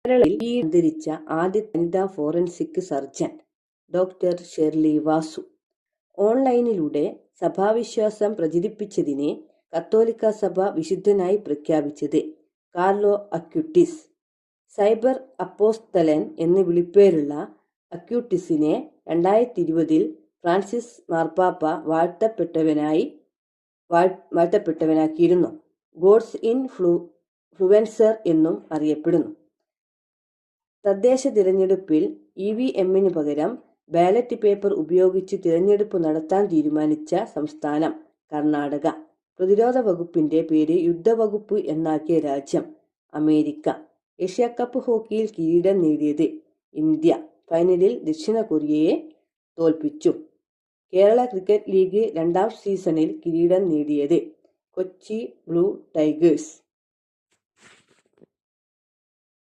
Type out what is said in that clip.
കേരളത്തിൽ അന്തരിച്ച ആദ്യ വനിതാ forensic surgeon doctor Shirley Vasu. ഓൺലൈനിലൂടെ സഭാവിശ്വാസം പ്രചരിപ്പിച്ചതിന് കത്തോലിക്ക സഭ വിശുദ്ധനായി പ്രഖ്യാപിച്ചത് കാർലോ അക്യൂട്ടിസ്. സൈബർ അപ്പോസ്തലൻ എന്ന് വിളിപ്പേരുള്ള അക്യൂട്ടിസിനെ 2020 ഫ്രാൻസിസ് മാർപ്പാപ്പ വാഴ്ത്തപ്പെട്ടവനാക്കിയിരുന്നു. ഗോഡ്സ് ഇൻഫ്ലുവൻസർ എന്നും അറിയപ്പെടുന്നു. തദ്ദേശ തിരഞ്ഞെടുപ്പിൽ EVMന് പകരം ബാലറ്റ് പേപ്പർ ഉപയോഗിച്ച് തിരഞ്ഞെടുപ്പ് നടത്താൻ തീരുമാനിച്ച സംസ്ഥാനം കർണാടക. പ്രതിരോധ വകുപ്പിന്റെ പേര് യുദ്ധവകുപ്പ് എന്നാക്കിയ രാജ്യം അമേരിക്ക. ഏഷ്യാകപ്പ് ഹോക്കിയിൽ കിരീടം നേടിയത് ഇന്ത്യ. ഫൈനലിൽ ദക്ഷിണ കൊറിയയെ തോൽപ്പിച്ചു. കേരള ക്രിക്കറ്റ് ലീഗ് 2ാം സീസണിൽ കിരീടം നേടിയത് കൊച്ചി ബ്ലൂ ടൈഗേഴ്സ്.